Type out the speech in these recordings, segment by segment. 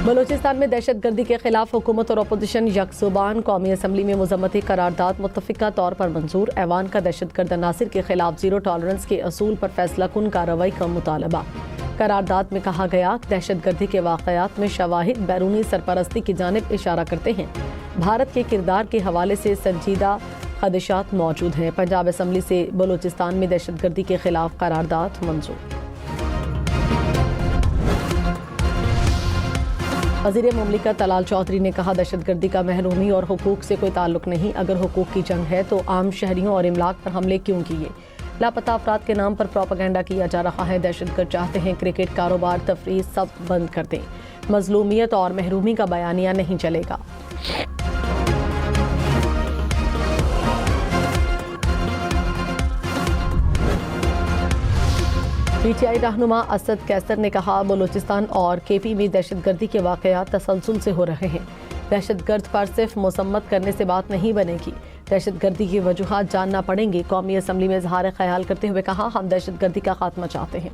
بلوچستان میں دہشت گردی کے خلاف حکومت اور اپوزیشن یکزبان، قومی اسمبلی میں مذمتی قرارداد متفقہ طور پر منظور، ایوان کا دہشت گرد عناصر کے خلاف زیرو ٹالرنس کے اصول پر فیصلہ کن کارروائی کا مطالبہ۔ قرارداد میں کہا گیا کہ دہشت گردی کے واقعات میں شواہد بیرونی سرپرستی کی جانب اشارہ کرتے ہیں، بھارت کے کردار کے حوالے سے سنجیدہ خدشات موجود ہیں۔ پنجاب اسمبلی سے بلوچستان میں دہشت گردی کے خلاف قرارداد منظور۔ وزیر مملکت طلال چودھری نے کہا دہشت گردی کا محرومی اور حقوق سے کوئی تعلق نہیں، اگر حقوق کی جنگ ہے تو عام شہریوں اور املاک پر حملے کیوں کیے؟ لاپتہ افراد کے نام پر پروپیگنڈا کیا جا رہا ہے، دہشت گرد چاہتے ہیں کرکٹ، کاروبار، تفریح سب بند کر دیں، مظلومیت اور محرومی کا بیانیہ نہیں چلے گا۔ پی ٹی آئی رہنما اسد کیسر نے کہا بلوچستان اور کے پی میں دہشت گردی کے واقعات تسلسل سے ہو رہے ہیں، دہشت گرد پر صرف مذمت کرنے سے بات نہیں بنے گی، دہشت گردی کی وجوہات جاننا پڑیں گی۔ قومی اسمبلی میں اظہار خیال کرتے ہوئے کہا ہم دہشت گردی کا خاتمہ چاہتے ہیں۔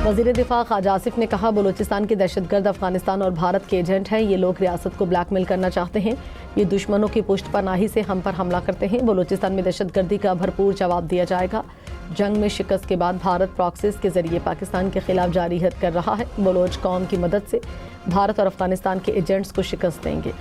وزیر دفاع خواجہ آصف نے کہا بلوچستان کے دہشت گرد افغانستان اور بھارت کے ایجنٹ ہیں، یہ لوگ ریاست کو بلیک میل کرنا چاہتے ہیں، یہ دشمنوں کی پشت پناہی سے ہم پر حملہ کرتے ہیں، بلوچستان میں دہشت گردی کا بھرپور جواب دیا جائے گا۔ جنگ میں شکست کے بعد بھارت پراکسیز کے ذریعے پاکستان کے خلاف جارحیت کر رہا ہے، بلوچ قوم کی مدد سے بھارت اور افغانستان کے ایجنٹس کو شکست دیں گے۔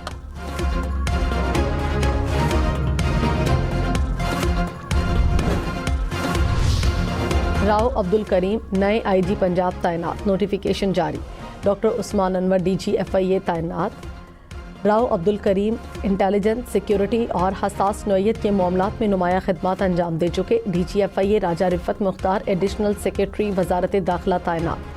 راؤ عبدالکریم نئے آئی جی پنجاب تعینات، نوٹیفیکیشن جاری، ڈاکٹر عثمان انور ڈی جی ایف آئی اے تعینات۔ راؤ عبدالکریم انٹیلیجنس، سیکیورٹی اور حساس نوعیت کے معاملات میں نمایاں خدمات انجام دے چکے، ڈی جی ایف آئی اے راجہ رفت مختار ایڈیشنل سیکریٹری وزارت داخلہ تعینات۔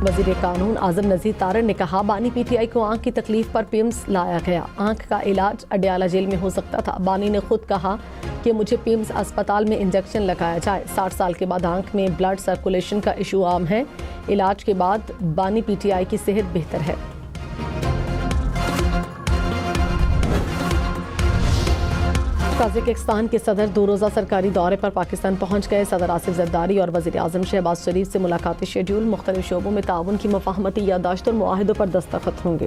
وزیر قانون اعظم نذیر تارڑ نے کہا بانی پی ٹی آئی کو آنکھ کی تکلیف پر پیمز لایا گیا، آنکھ کا علاج اڈیالہ جیل میں ہو سکتا تھا، بانی نے خود کہا کہ مجھے پیمز اسپتال میں انجیکشن لگایا جائے، 60 سال کے بعد آنکھ میں بلڈ سرکولیشن کا ایشو عام ہے، علاج کے بعد بانی پی ٹی آئی کی صحت بہتر ہے۔ تاجکستان کے صدر 2 روزہ سرکاری دورے پر پاکستان پہنچ گئے، صدر آصف زرداری اور وزیر اعظم شہباز شریف سے ملاقاتی شیڈول، مختلف شعبوں میں تعاون کی مفاہمتی یادداشت اور معاہدوں پر دستخط ہوں گے۔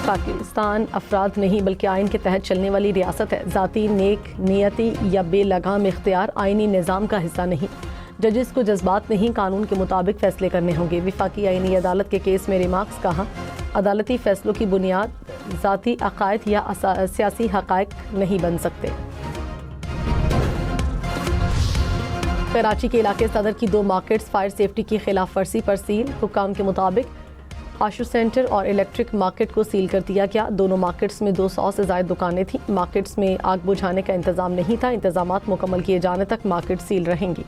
پاکستان افراد نہیں بلکہ آئین کے تحت چلنے والی ریاست ہے، ذاتی نیک نیتی یا بے لگام اختیار آئینی نظام کا حصہ نہیں، ججز کو جذبات نہیں قانون کے مطابق فیصلے کرنے ہوں گے۔ وفاقی آئینی عدالت کے کیس میں ریمارکس، کہا عدالتی فیصلوں کی بنیاد ذاتی عقائد یا سیاسی حقائق نہیں بن سکتے۔ کراچی کے علاقے صدر کی 2 مارکیٹس فائر سیفٹی کی خلاف ورزی پر سیل، حکام کے مطابق آشو سینٹر اور الیکٹرک مارکیٹ کو سیل کر دیا گیا، دونوں مارکیٹس میں 200 سے زائد دکانیں تھیں، مارکیٹس میں آگ بجھانے کا انتظام نہیں تھا، انتظامات مکمل کیے جانے تک مارکیٹ سیل رہیں گی۔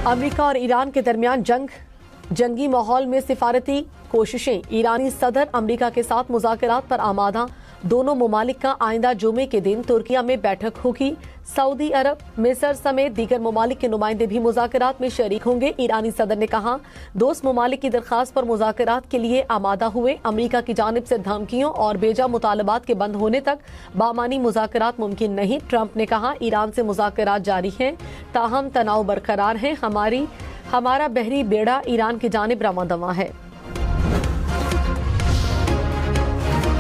امریکہ اور ایران کے درمیان جنگی ماحول میں سفارتی کوششیں، ایرانی صدر امریکہ کے ساتھ مذاکرات پر آمادہ، دونوں ممالک کا آئندہ جمعے کے دن ترکیہ میں بیٹھک ہوگی، سعودی عرب، مصر سمیت دیگر ممالک کے نمائندے بھی مذاکرات میں شریک ہوں گے۔ ایرانی صدر نے کہا دوست ممالک کی درخواست پر مذاکرات کے لیے آمادہ ہوئے، امریکہ کی جانب سے دھمکیوں اور بیجا مطالبات کے بند ہونے تک بامعنی مذاکرات ممکن نہیں۔ ٹرمپ نے کہا ایران سے مذاکرات جاری ہیں تاہم تناؤ برقرار ہے، ہمارا بحری بیڑا ایران کی جانب رواں دواں ہے۔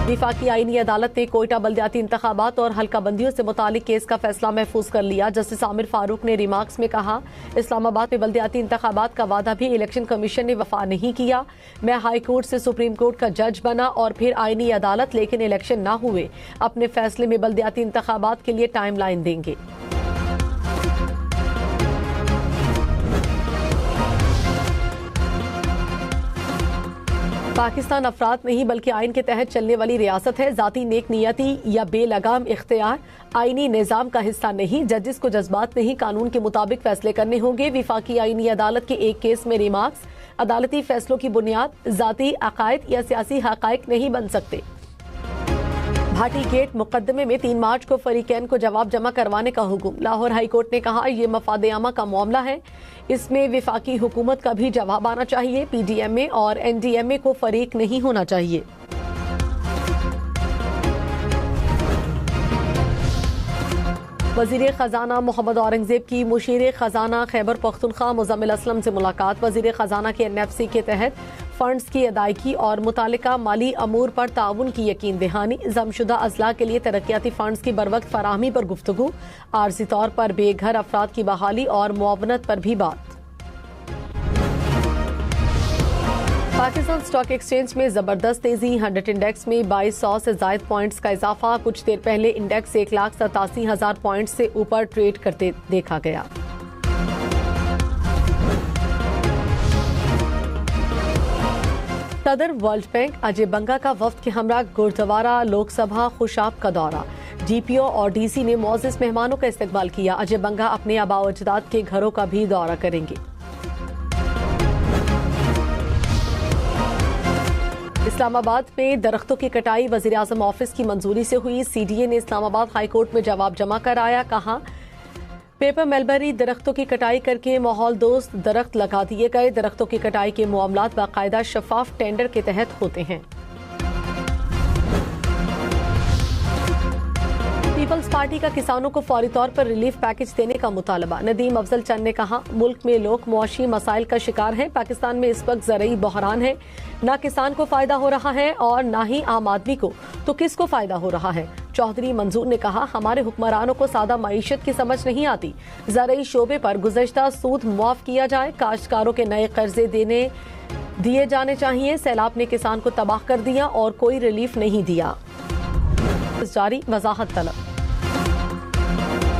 وفاقی آئینی عدالت نے کوئٹہ بلدیاتی انتخابات اور حلقہ بندیوں سے متعلق کیس کا فیصلہ محفوظ کر لیا۔ جسٹس عامر فاروق نے ریمارکس میں کہا اسلام آباد میں بلدیاتی انتخابات کا وعدہ بھی الیکشن کمیشن نے وفا نہیں کیا، میں ہائی کورٹ سے سپریم کورٹ کا جج بنا اور پھر آئینی عدالت، لیکن الیکشن نہ ہوئے، اپنے فیصلے میں بلدیاتی انتخابات کے لیے ٹائم لائن دیں گے۔ پاکستان افراد نہیں بلکہ آئین کے تحت چلنے والی ریاست ہے، ذاتی نیک نیتی یا بے لگام اختیار آئینی نظام کا حصہ نہیں، ججز کو جذبات نہیں قانون کے مطابق فیصلے کرنے ہوں گے۔ وفاقی آئینی عدالت کے ایک کیس میں ریمارکس، عدالتی فیصلوں کی بنیاد ذاتی عقائد یا سیاسی حقائق نہیں بن سکتے۔ بھاٹی گیٹ مقدمے میں 3 مارچ کو فریقین کو جواب جمع کروانے کا حکم۔ لاہور ہائی کورٹ نے کہا یہ مفاد عامہ کا معاملہ ہے، اس میں وفاقی حکومت کا بھی جواب آنا چاہیے، پی ڈی ایم اے اور این ڈی ایم اے کو فریق نہیں ہونا چاہیے۔ وزیر خزانہ محمد اورنگزیب کی مشیر خزانہ خیبر پختونخوا مزمل اسلم سے ملاقات۔ وزیر خزانہ کے این ایف سی کے تحت فنڈز کی ادائیگی اور متعلقہ مالی امور پر تعاون کی یقین دہانی، ضم شدہ اضلاع کے لیے ترقیاتی فنڈز کی بروقت فراہمی پر گفتگو، عارضی طور پر بے گھر افراد کی بحالی اور معاونت پر بھی بات۔ پاکستان اسٹاک ایکسچینج میں زبردست تیزی، 100 انڈیکس میں 2200 سے زائد پوائنٹس کا اضافہ، کچھ دیر پہلے انڈیکس 1,87,000 پوائنٹس سے اوپر ٹریڈ کرتے دیکھا گیا۔ صدر ورلڈ بینک اجے بنگا کا وفد کے ہمراہ گردوارہ لوک سبھا خوشاب کا دورہ، ڈی پی او اور ڈی سی نے معزز مہمانوں کا استقبال کیا۔ اجے بنگا اپنے آباء و اجداد کے گھروں کا بھی دورہ کریں گے۔ اسلام آباد میں درختوں کی کٹائی وزیراعظم آفس کی منظوری سے ہوئی، سی ڈی اے نے اسلام آباد ہائی کورٹ میں جواب جمع کرایا، کہا پیپر ملبری درختوں کی کٹائی کر کے ماحول دوست درخت لگا دیے گئے، درختوں کی کٹائی کے معاملات باقاعدہ شفاف ٹینڈر کے تحت ہوتے ہیں۔ پیپلز پارٹی کا کسانوں کو فوری طور پر ریلیف پیکج دینے کا مطالبہ، ندیم افضل چند نے کہا ملک میں لوگ معاشی مسائل کا شکار ہیں، پاکستان میں اس وقت زرعی بحران ہے، نہ کسان کو فائدہ ہو رہا ہے اور نہ ہی عام آدمی کو، تو کس کو فائدہ ہو رہا ہے؟ چودھری منظور نے کہا ہمارے حکمرانوں کو سادہ معیشت کی سمجھ نہیں آتی، زرعی شعبے پر گزشتہ سود معاف کیا جائے، کاشتکاروں کے نئے قرضے دیے جانے چاہیے، سیلاب نے کسان کو تباہ کر دیا اور کوئی ریلیف نہیں دیا۔ جاری وضاحت طلب،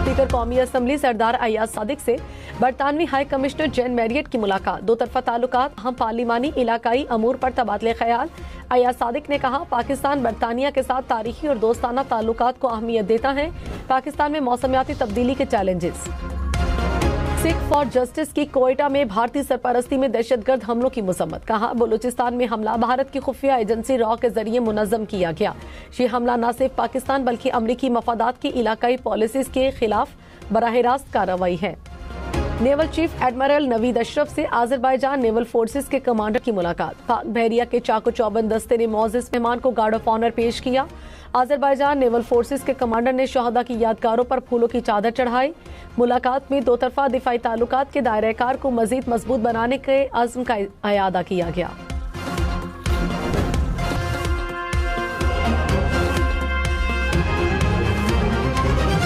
اسپیکر قومی اسمبلی سردار ایاز صادق سے برطانوی ہائی کمشنر جین میریٹ کی ملاقات، دو طرفہ تعلقات، اہم پارلیمانی علاقائی امور پر تبادلہ خیال۔ ایاز صادق نے کہا پاکستان برطانیہ کے ساتھ تاریخی اور دوستانہ تعلقات کو اہمیت دیتا ہے، پاکستان میں موسمیاتی تبدیلی کے چیلنجز۔ سکھ فار جسٹس کی کوئٹہ میں بھارتی سرپرستی میں دہشت گرد حملوں کی مذمت، کہا بلوچستان میں حملہ بھارت کی خفیہ ایجنسی را کے ذریعے منظم کیا گیا، یہ حملہ نہ صرف پاکستان بلکہ امریکی مفادات کی علاقائی پالیسیز کے خلاف براہ راست کارروائی ہے۔ نیول چیف ایڈمرل نوید اشرف سے آذربائیجان نیول فورسز کے کمانڈر کی ملاقات، پاک بحریہ کے چاق و چوبند دستے نے معزز مہمان کو گارڈ آف آنر پیش کیا، آذربائیجان نیول فورسز کے کمانڈر نے شہداء کی یادگاروں پر پھولوں کی چادر چڑھائی۔ ملاقات میں دو طرفہ دفاعی تعلقات کے دائرہ کار کو مزید مضبوط بنانے کے عزم کا اعادہ کیا گیا۔